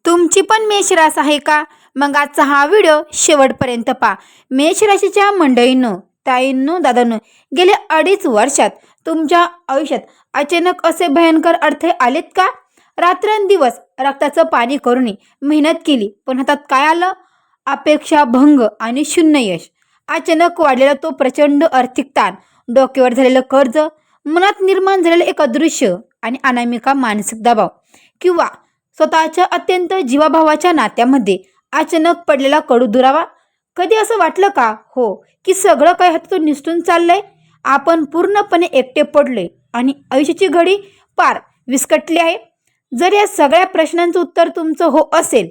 तुमची पण मेष रास आहे का? मग आजचा हा व्हिडिओ शेवटपर्यंत पहा. मेष राशीच्या मंडळींनो, ताईंनो, दादांनो, गेल्या 2.5 वर्षात तुमच्या आयुष्यात अचानक असे भयंकर अडथळे आलेत का? रात्रंदिवस रक्ताचं पाणी करूनही मेहनत केली, पण हातात काय आलं? अपेक्षा भंग आणि शून्य यश. अचानक वाढलेला तो प्रचंड आर्थिक ताण, डोक्यावर झालेलं कर्ज, मनात निर्माण झालेलं एक अदृश्य आणि अनामिका मानसिक दबाव, किंवा स्वतःच्या अत्यंत जीवाभावाच्या नात्यामध्ये अचानक पडलेला कडू दुरावा. कधी असं वाटलं का हो, की सगळं काही हातातून निसटून चाललंय, आपण पूर्णपणे एकटे पडलोय आणि आयुष्याची घडी पार विस्कटली आहे? जर या सगळ्या प्रश्नांचं उत्तर तुमचं हो असेल,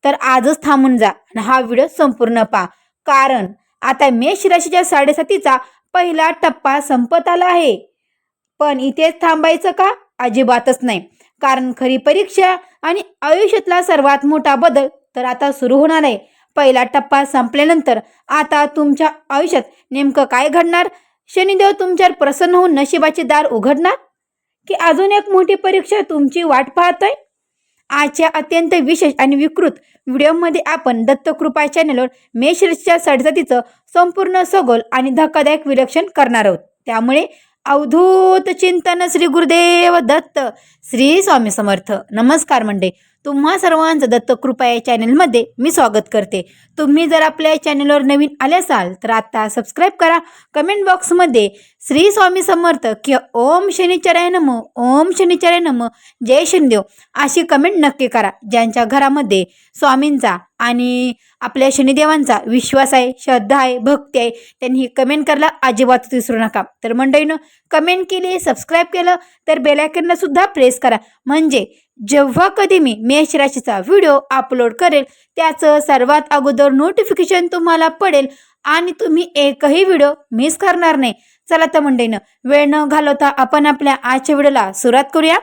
तर आजच थांबून जा आणि हा व्हिडिओ संपूर्ण पहा. कारण आता मेष राशीच्या 7.5चा पहिला टप्पा संपत आला आहे. पण इथेच थांबायचं का? अजिबातच नाही. कारण खरी परीक्षा आणि आयुष्यातला सर्वात मोठा बदल तर आता सुरू होणार आहे. पहिला टप्पा संपल्यानंतर आता तुमच्या आयुष्यात नेमकं काय घडणार? शनिदेव तुमच्यावर प्रसन्न होऊन नशिबाचे दार उघडणार, की अजून एक मोठी परीक्षा तुमची वाट पाहतोय? आजच्या अत्यंत विशेष आणि विकृत व्हिडिओमध्ये आपण दत्तकृपा चॅनलवर मेष राशीच्या 7.5चं संपूर्ण सखोल आणि धक्कादायक विश्लेषण करणार आहोत. त्यामुळे अवधूत चिंतन श्री गुरुदेव दत्त, श्री स्वामी समर्थ. नमस्कार मंडळी, तुम्हा सर्वांचं दत्तकृपा या चॅनलमध्ये मी स्वागत करते. तुम्ही जर आपल्या चॅनलवर नवीन आले असाल तर आता सबस्क्राईब करा. कमेंट बॉक्समध्ये श्री स्वामी समर्थ किंवा ओम शनिचराय नमः, ओम शनिचराय नमः, जय शनिदेव अशी कमेंट नक्की करा. ज्यांच्या घरामध्ये स्वामींचा आणि आपल्या शनिदेवांचा विश्वास आहे, श्रद्धा आहे, भक्ती आहे, त्यांनी ही कमेंट करायला अजिबात विसरू नका. तर मंडळीनं कमेंट केली, सबस्क्राईब केलं तर बेल आयकॉनला सुद्धा प्रेस करा. म्हणजे जेव्हा कधी मी मेष राशीचा व्हिडिओ अपलोड करेल त्याचं सर्वात अगोदर नोटिफिकेशन तुम्हाला पडेल आणि तुम्ही एकही व्हिडिओ मिस करणार नाही. चला तर मंडळीनं वेळ न घालवता आपण आपल्या आजच्या व्हिडिओला सुरुवात करूया.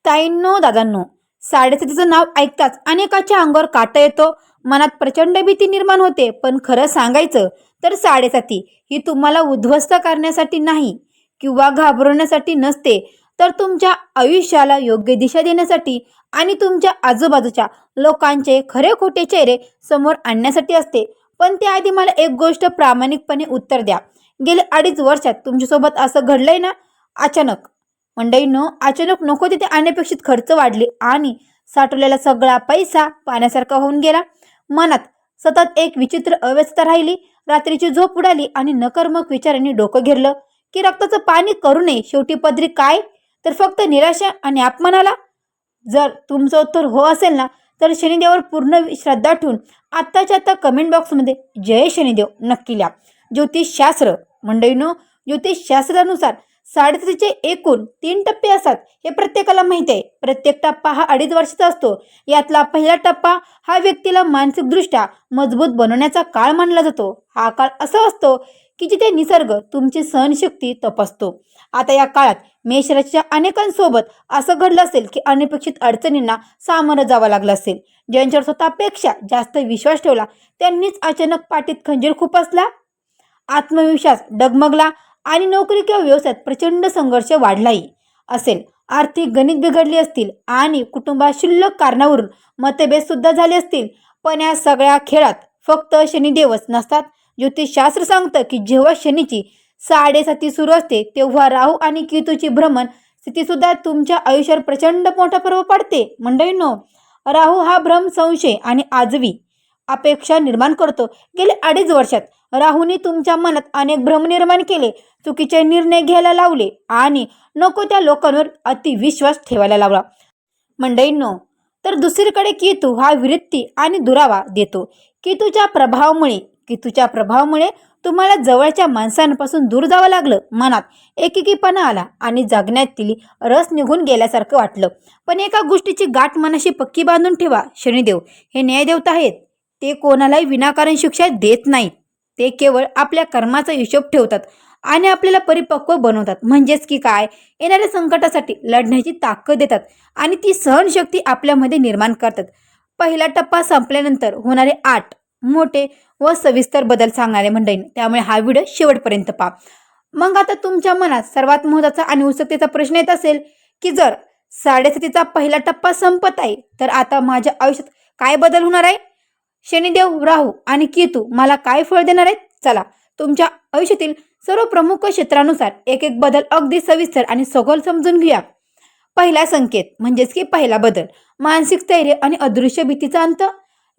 ताईंनो, दादांनो, 7.5चं नाव ऐकताच अनेकाच्या अंगावर काटा येतो, मनात प्रचंड भीती निर्माण होते. पण खरं सांगायचं तर 7.5 ही तुम्हाला उद्ध्वस्त करण्यासाठी नाही किंवा घाबरवण्यासाठी नसते, तर तुमच्या आयुष्याला योग्य दिशा देण्यासाठी आणि तुमच्या आजूबाजूच्या लोकांचे खरे खोटे चेहरे समोर आणण्यासाठी असते. पण त्याआधी मला एक गोष्ट प्रामाणिकपणे उत्तर द्या. गेल्या 2.5 वर्षात तुमच्यासोबत असं घडलंय ना? अचानक मंडळींनो, अचानक नको तिथे अनपेक्षित खर्च वाढले आणि साठवलेला सगळा पैसा पाण्यासारखा होऊन गेला. मनात सतत एक विचित्र अवस्था राहिली. रात्रीची झोप उडाली आणि नकारात्मक विचारांनी डोकं घेरलं, की रक्ताचं पाणी करू नये, शेवटी पदरी काय? तर फक्त निराशा आणि अपमानाला. जर तुमचं उत्तर हो असेल ना, तर शनिदेवावर पूर्ण श्रद्धा ठेवून आत्ताच्या आत्ता कमेंट बॉक्समध्ये जय शनिदेव नक्की लिहा. ज्योतिषशास्त्र मंडळींनो, ज्योतिषशास्त्रानुसार 7.5चे एकूण 3 टप्पे असतात, हे प्रत्येकाला माहिती आहे. प्रत्येक टप्पा हा 2.5 वर्षाचा असतो. यातला पहिला टप्पा हा व्यक्तीला मानसिकदृष्ट्या मजबूत बनवण्याचा काळ मानला जातो. हा काळ असा असतो की जिथे निसर्ग तुमची सहनशक्ती तपासतो. आता या काळात मेष राशीच्या अनेकांसोबत असं घडलं असेल की अनपेक्षित अडचणींना सामोरं जावं लागलं असेल. ज्यांच्यावर स्वतःपेक्षा जास्त विश्वास ठेवला त्यांनीच अचानक पाठीत खंजीर खुपसला, आत्मविश्वास डगमगला आणि नोकरी किंवा व्यवसायात प्रचंड संघर्ष वाढलाही असेल. आर्थिक गणित बिघडली असतील आणि कुटुंबात क्षुल्लक कारणावरून मतभेद सुद्धा झाले असतील. पण या सगळ्या खेळात फक्त शनिदेवच नसतात. ज्योतिषशास्त्र सांगतं की जेव्हा शनीची 7.5 सुरू असते तेव्हा राहू आणि केतूची भ्रमण स्थिती सुद्धा तुमच्या आयुष्यावर प्रचंड मोठा प्रभाव पाडते. मंडळींनो, राहू हा भ्रम, संशय आणि आजवी अपेक्षा निर्माण करतो. गेल्या 2.5 वर्षात राहूने तुमच्या मनात अनेक भ्रम निर्माण केले, चुकीचे निर्णय घ्यायला लावले आणि नको त्या लोकांवर अतिविश्वास ठेवायला लावला. मंडळींनो, तर दुसरीकडे केतू हा विरक्ती आणि दुरावा देतो. केतूच्या प्रभावामुळे तुम्हाला जवळच्या माणसांपासून दूर जावं लागलं. मनात एकेकीपणा आला आणि जगण्यातील रस निघून गेल्यासारखं वाटलं. पण एका गोष्टीची गाठ मनाशी पक्की बांधून ठेवा. शनिदेव हे न्यायदेवता आहेत. ते कोणालाही विनाकारण शिक्षा देत नाहीत. ते केवळ आपल्या कर्माचा हिशोब ठेवतात आणि आपल्याला परिपक्व बनवतात. म्हणजेच की काय, येणाऱ्या संकटासाठी लढण्याची ताकद देतात आणि ती सहनशक्ती आपल्यामध्ये निर्माण करतात. पहिला टप्पा संपल्यानंतर होणारे 8 मोठे व सविस्तर बदल सांगणारे मंडळी, त्यामुळे हा व्हिडिओ शेवटपर्यंत पहा. मग आता तुमच्या मनात सर्वात महत्त्वाचा आणि उत्सुकतेचा प्रश्न येत असेल की जर साडेसातीचा पहिला टप्पा संपत आहे, तर आता माझ्या आयुष्यात काय बदल होणार आहे? शनिदेव, राहू आणि केतू मला काय फळ देणार आहेत? चला तुमच्या आयुष्यातील सर्व प्रमुख क्षेत्रानुसार एक एक बदल अगदी सविस्तर आणि सखोल समजून घेऊया. पहिला संकेत म्हणजेच की पहिला बदल, मानसिक स्थैर्य आणि अदृश्य भीतीचा अंत.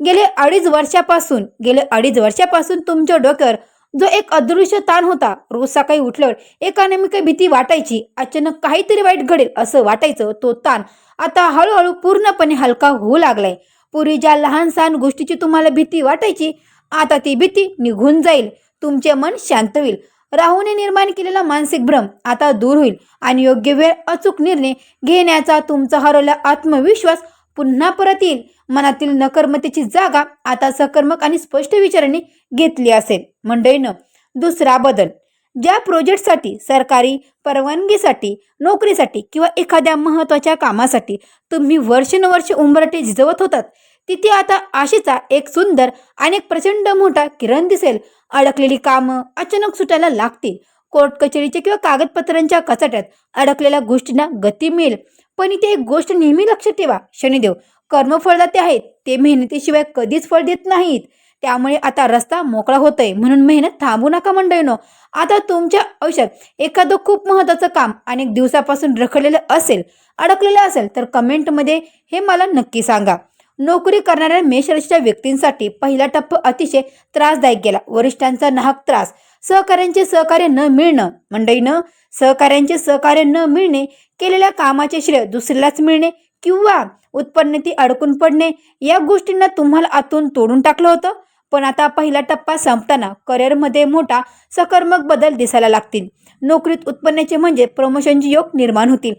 गेले अडीच वर्षापासून तुमच्या डोक्यावर जो एक अदृश्य ताण होता, रोज सकाळी उठल्यावर एक अनेमिक भीती वाटायची, अचानक काहीतरी वाईट घडेल असं वाटायचं, तो ताण आता हळूहळू पूर्णपणे हलका होऊ लागलाय. पूर्वी ज्या लहान सहान गोष्टीची तुम्हाला भीती वाटायची, आता ती भीती निघून जाईल. तुमचे मन शांत होईल. राहूने निर्माण केलेला मानसिक भ्रम आता दूर होईल आणि योग्य वेळ, अचूक निर्णय घेण्याचा तुमचा हरवलेला आत्मविश्वास पुन्हा परत येईल. मनातील नकर्मतेची जागा आता सकर्मक आणि स्पष्ट विचारांनी घेतली असेल. मंडळीनं, दुसरा बदल, ज्या प्रोजेक्टसाठी, सरकारी परवानगीसाठी, नोकरीसाठी किंवा एखाद्या महत्त्वाच्या कामासाठी तुम्ही वर्षानुवर्षे उंबरठे झिजवत होतात, तिथे आता आशेचा एक सुंदर आणि एक प्रचंड मोठा किरण दिसेल. अडकलेली कामं अचानक सुटायला लागतील. कोर्ट कचेरीच्या किंवा कागदपत्रांच्या कचाट्यात अडकलेल्या गोष्टींना गती मिळेल. पण इथे एक गोष्ट नेहमी लक्षात ठेवा, शनिदेव कर्मफळदाते आहेत, ते मेहनतीशिवाय कधीच फळ देत नाहीत. त्यामुळे आता रस्ता मोकळा होतोय म्हणून मेहनत थांबू नका मंडळीनो. आता तुमच्या आयुष्यात एखादं खूप महत्त्वाचं काम अनेक दिवसापासून रखडलेलं असेल, अडकलेलं असेल, तर कमेंटमध्ये हे मला नक्की सांगा. नोकरी करणाऱ्या मेषराशीच्या व्यक्तींसाठी पहिला टप्पा अतिशय त्रासदायक गेला. वरिष्ठांचा नाहक त्रास, सहकाऱ्यांचे सहकार्य न मिळणं. मंडळीनं, सहकाऱ्यांचे सहकार्य न मिळणे, केलेल्या कामाचे श्रेय दुसऱ्यालाच मिळणे किंवा उत्पन्नात अडकून पडणे, या गोष्टींना तुम्हाला आतून तोडून टाकलं होतं. पण आता पहिला टप्पा संपताना करिअरमध्ये मोठा सकर्मक बदल दिसायला लागतील. नोकरीत उत्पन्नाचे म्हणजे प्रमोशनचे योग निर्माण होतील.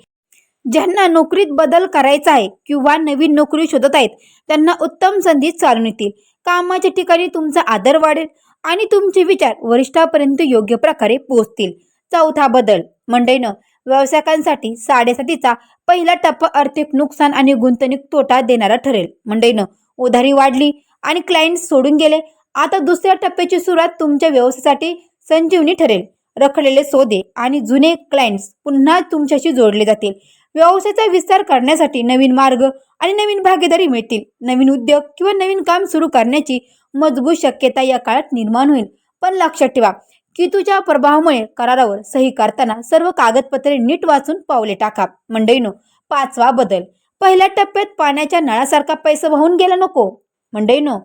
ज्यांना नोकरीत बदल करायचा आहे किंवा नवीन नोकरी शोधत आहेत, त्यांना उत्तम संधी चालून येतील. कामाच्या ठिकाणी तुमचा आदर वाढेल आणि तुमचे विचार वरिष्ठापर्यंत योग्य प्रकारे पोहोचतील. चौथा बदल, मंडळीनं, व्यावसायिकांसाठी साडेसातीचा पहिला टप्पा आर्थिक नुकसान आणि गुंतवणूक तोटा देणारा ठरेल. मंडळीनं, उधारी वाढली आणि क्लायंट सोडून गेले. आता दुसऱ्या टप्प्याची सुरुवात तुमच्या व्यवसायासाठी संजीवनी ठरेल. रखडलेले सौदे आणि जुने क्लायंट्स पुन्हा तुमच्याशी जोडले जातील. व्यवसायाचा विस्तार करण्यासाठी नवीन मार्ग आणि नवीन भागीदारी मिळतील. नवीन उद्योग किंवा नवीन काम सुरू करण्याची मजबूत शक्यता या काळात निर्माण होईल. पण लक्षात ठेवा, केतूच्या प्रभावामुळे करारावर सही करताना सर्व कागदपत्रे नीट वाचून पावले टाका. मंडळीनो, पाचवा बदल, पहिल्या टप्प्यात पाण्याच्या नळासारखा पैसा वाहून गेला नको. मंडळीनो,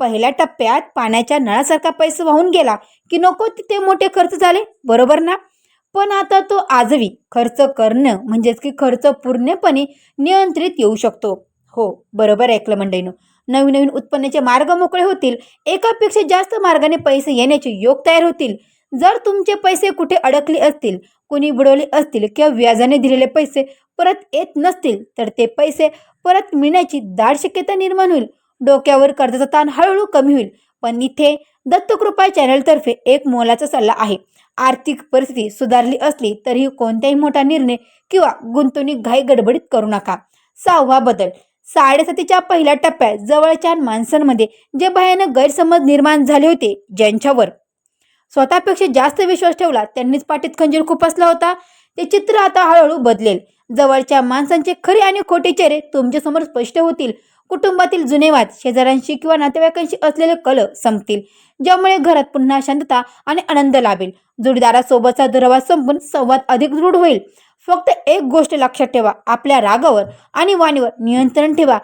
पहिल्या टप्प्यात पाण्याच्या नळासारखा पैसा वाहून गेला की नको तिथे मोठे खर्च झाले, बरोबर ना? पण आता तो आजवी खर्च करणं म्हणजेच की खर्च पूर्णपणे नियंत्रित येऊ शकतो. हो, बरोबर ऐकलं मंडळीनो. नवीन नवीन उत्पन्नाचे मार्ग मोकळे होतील. एकापेक्षा जास्त मार्गाने पैसे येण्याचे योग तयार होतील. जर तुमचे पैसे कुठे अडकले असतील, कुणी बुडवले असतील किंवा व्याजाने दिलेले पैसे परत येत नसतील, तर ते पैसे परत मिळण्याची दाट शक्यता निर्माण होईल. डोक्यावर कर्जाचा ताण हळूहळू कमी होईल. पण इथे दत्तकृपा चॅनलतर्फे एक मोलाचा सल्ला आहे. आर्थिक परिस्थिती सुधारली असली तरीही कोणताही मोठा निर्णय किंवा गुंतवणूक घाई गडबडीत करू नका. सहावा बदल, साडेसातीच्या पहिल्या टप्प्यात जवळच्या माणसांमध्ये जे भयानक गैरसमज निर्माण झाले होते, ज्यांच्यावर स्वतःपेक्षा जास्त विश्वास ठेवला, त्यांनीच पाठीत खंजीर खुपसला होता, ते चित्र आता हळूहळू बदलेल. जवळच्या माणसांचे खरे आणि खोटे चेहरे तुमच्यासमोर स्पष्ट होतील. कुटुंबातील जुने वाद, शेजाऱ्यांशी किंवा नातेवाईकांशी असलेले कलह संपतील, ज्यामुळे घरात पुन्हा शांतता आणि आनंद लाभेल. जोडीदारासोबतचा दुरावा संपून संवाद अधिक दृढ होईल. फक्त एक गोष्ट लक्षात ठेवा, आपल्या रागावर आणि वाणीवर नियंत्रण ठेवा,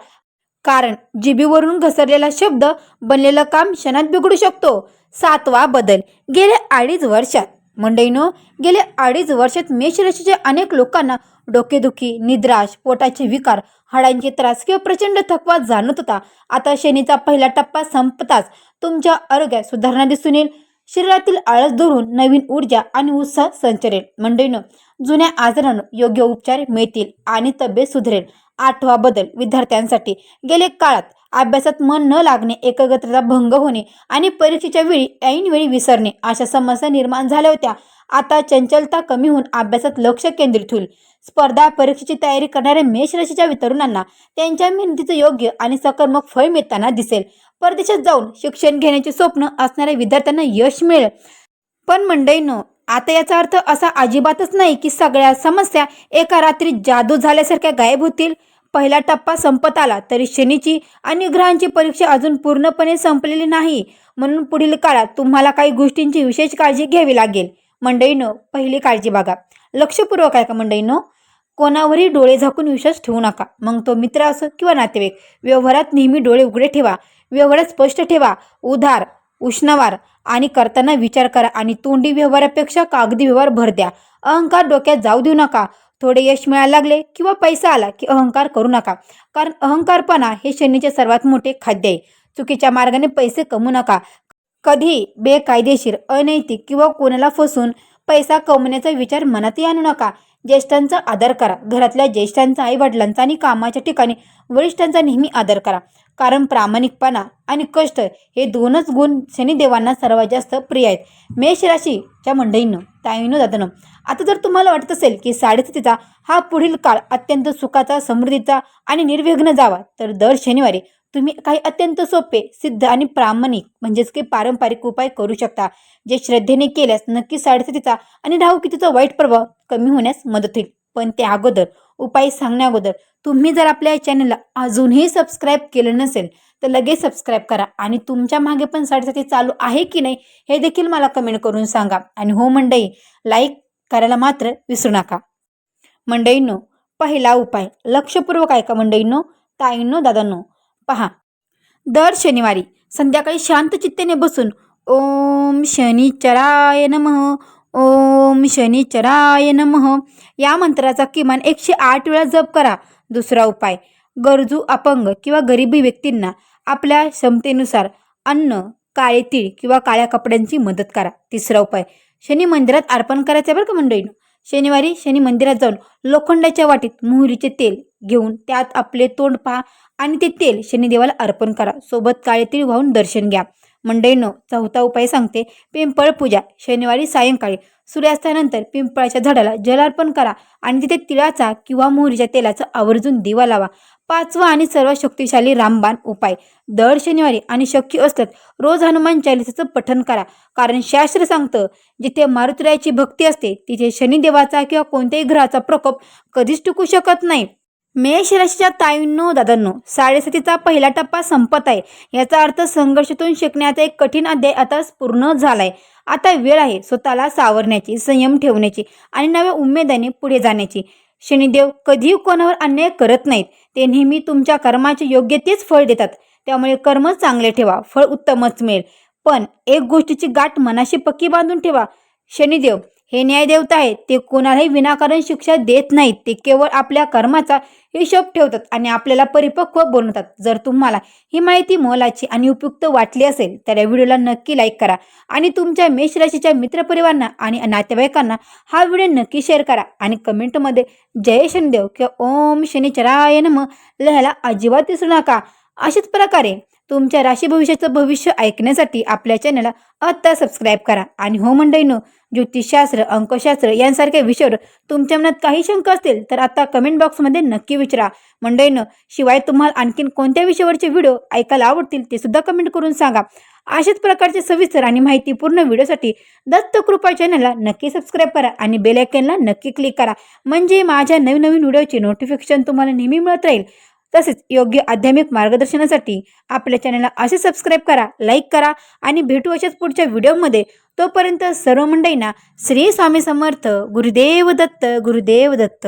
कारण जिभेवरून घसरलेला शब्द बनलेलं काम क्षणात बिघडू शकतो. सातवा बदल, गेल्या 2.5 वर्षात, मंडळीनो, गेल्या 2.5 वर्षात मेष राशीच्या अनेक लोकांना डोकेदुखी, निद्राश, पोटाचे विकार, हाडांचे त्रास किंवा प्रचंड थकवा जाणवत होता. आता शनीचा पहिला टप्पा संपताच तुमच्या आरोग्यात सुधारणा दिसून येईल. शरीरातील आळस दूर होऊन नवीन ऊर्जा आणि उत्साह संचरेल. मंडळीनो, जुन्या आजारांना योग्य उपचार मिळतील आणि तब्येत सुधारेल. आठवा बदल, विद्यार्थ्यांसाठी गेले काळात अभ्यासात मन न लागणे, एकाग्रता भंग होणे आणि परीक्षेच्या वेळी ऐनवेळी विसरणे अशा समस्या निर्माण झाल्या होत्या. आता चंचलता कमी होऊन अभ्यासात लक्ष केंद्रित होईल. स्पर्धा परीक्षेची तयारी करणाऱ्या मेष राशीच्या तरुणांना त्यांच्या मेहनतीचं योग्य आणि सकर्मक फळ मिळताना दिसेल. परदेशात जाऊन शिक्षण घेण्याचे स्वप्न असणाऱ्या विद्यार्थ्यांना यश मिळेल. पण मंडळींनो, आता याचा अर्थ असा अजिबातच नाही की सगळ्या समस्या एका रात्रीत जादू झाल्यासारख्या गायब होतील. पहिला टप्पा संपत आला तरी शनीची आणि ग्रहांची परीक्षा अजून पूर्णपणे संपलेली नाही. म्हणून पुढील काळात तुम्हाला काही गोष्टींची विशेष काळजी घ्यावी लागेल. मंडळींनो, पहिली काळजी बघा. लक्षपूर्वक आहे का मंडळींनो? कोणावरही डोळे झाकून विश्वास ठेवू नका. मग तो मित्र असो किंवा नातेवाईक. व्यवहारात नेहमी डोळे उघडे ठेवा. व्यवहारात स्पष्ट ठेवा. उधार, उष्णवार आणि करताना विचार करा आणि तोंडी व्यवहारापेक्षा कागदी व्यवहार भर द्या. अहंकार डोक्यात जाऊ देऊ नका. थोडे यश मिळायला लागले किंवा पैसा आला की अहंकार करू नका, कारण अहंकारपणा हे शनीचे सर्वात मोठे खाद्य आहे. चुकीच्या मार्गाने पैसे कमवू नका. कधी बेकायदेशीर, अनैतिक किंवा कोणाला फसवून पैसा कमवण्याचा विचार मनातही आणू नका. ज्येष्ठांचा आदर करा. घरातल्या ज्येष्ठांचा, आईवडिलांचा आणि कामाच्या ठिकाणी वरिष्ठांचा नेहमी आदर करा, कारण प्रामाणिकपणा आणि कष्ट हे दोनच गुण शनिदेवांना सर्वात जास्त प्रिय आहेत. मेष राशीच्या मंडळींनो, ताईंनो, दादांनो, आता जर तुम्हाला वाटत असेल की 7.5 हा पुढील काळ अत्यंत सुखाचा, समृद्धीचा आणि निर्विघ्न जावा, तर दर शनिवारी तुम्ही काही अत्यंत सोपे, सिद्ध आणि प्रामाणिक म्हणजेच की पारंपरिक उपाय करू शकता, जे श्रद्धेने केल्यास नक्की 7.5 आणि राहुकेतूचा वाईट प्रभाव कमी होण्यास मदत होईल. पण त्या अगोदर, उपाय सांगण्या अगोदर, तुम्ही जर आपल्या चॅनलला अजूनही सबस्क्राईब केलं नसेल तर लगेच सबस्क्राईब करा आणि तुमच्या मागे पण 7.5 चालू आहे की नाही हे देखील मला कमेंट करून सांगा. आणि हो मंडळी, लाईक करायला मात्र विसरू नका. मंडळींनो, पहिला उपाय लक्षपूर्वक ऐका मंडळींनो, ताईंनो, दादांनो. पहा, दर शनिवारी संध्याकाळी शांत चित्तेने बसून ओम शनिचराय नमः, ओम शनिचराय नमः या मंत्राचा किमान 108 वेळा जप करा. दुसरा उपाय, गरजू, अपंग किंवा गरीबी व्यक्तींना आपल्या क्षमतेनुसार अन्न, काळे तीळ किंवा काळ्या कपड्यांची मदत करा. तिसरा उपाय, शनी मंदिरात अर्पण करायचे बरं का मंडळींनो. शनिवारी शनी मंदिरात जाऊन लोखंडाच्या वाटीत मोहरीचे तेल घेऊन त्यात आपले तोंड पहा आणि ते तेल शनिदेवाला अर्पण करा. सोबत काळे तीळ वाहून दर्शन घ्या. मंडळींनो, चौथा उपाय सांगते, पिंपळ पूजा. शनिवारी सायंकाळी सूर्यास्तानंतर पिंपळाच्या झाडाला जल अर्पण करा आणि तिथे तिळाचा किंवा मोहरीच्या तेलाचा आवर्जून दिवा लावा. पाचवा आणि सर्वात शक्तिशाली रामबाण उपाय, दर शनिवारी आणि शक्य असल्यास रोज हनुमान चालिसाचं पठण करा, कारण शास्त्र सांगतं जिथे मारुतीरायाची भक्ती असते तिथे शनिदेवाचा किंवा कोणत्याही ग्रहाचा प्रकोप कधीच टिकू शकत नाही. मेष राशीच्या ताईंनो, दादांनो, 7.5 पहिला टप्पा संपत आहे. याचा अर्थ संघर्षातून शिकण्याचा एक कठीण अध्याय आता पूर्ण झालाय. आता वेळ आहे स्वतःला सावरण्याची, संयम ठेवण्याची आणि नव्या उमेदीने पुढे जाण्याची. शनिदेव कधीही कोणावर अन्याय करत नाहीत. ते नेहमी तुमच्या कर्माचे योग्य तेच फळ देतात. त्यामुळे कर्म चांगले ठेवा, फळ उत्तमच मिळेल. पण एक गोष्टीची गाठ मनाशी पक्की बांधून ठेवा, शनिदेव हे न्यायदेवता आहेत. ते कोणालाही विनाकारण शिक्षा देत नाहीत. ते केवळ आपल्या कर्माचा हिशोब ठेवतात आणि आपल्याला परिपक्व बनवतात. जर तुम्हाला ही माहिती मोलाची आणि उपयुक्त वाटली असेल तर या व्हिडिओला नक्की लाईक करा आणि तुमच्या मेष राशीच्या मित्रपरिवारांना आणि नातेवाईकांना हा व्हिडिओ नक्की शेअर करा आणि कमेंटमध्ये जय शनिदेव किंवा ओम शनिचराय नमः लिहायला अजिबात विसरू नका. अशाच प्रकारे तुमच्या राशी भविष्याचं भविष्य ऐकण्यासाठी आपल्या चॅनलला आत्ता सबस्क्राईब करा. आणि हो मंडळींनो, ज्योतिषशास्त्र, अंकशास्त्र यांसारख्या विषयावर तुमच्या मनात काही शंका असतील तर आता कमेंट बॉक्समध्ये नक्की विचारा. मंडळींनो, शिवाय तुम्हाला आणखीन कोणत्या विषयावरचे व्हिडिओ ऐकायला आवडतील ते सुद्धा कमेंट करून सांगा. अशाच प्रकारचे सविस्तर आणि माहितीपूर्ण व्हिडिओसाठी दत्तकृपा चॅनलला नक्की सबस्क्राईब करा आणि बेल आयकॉनला नक्की क्लिक करा, म्हणजे माझ्या नवीन व्हिडिओचे नोटिफिकेशन तुम्हाला नेहमी मिळत राहील. तसेच योग्य आध्यात्मिक मार्गदर्शनासाठी आपल्या चॅनलला असे सबस्क्राईब करा, लाईक करा आणि भेटू अशाच पुढच्या व्हिडिओमध्ये. तोपर्यंत सर्व मंडळींना श्री स्वामी समर्थ. गुरुदेव दत्त, गुरुदेव दत्त.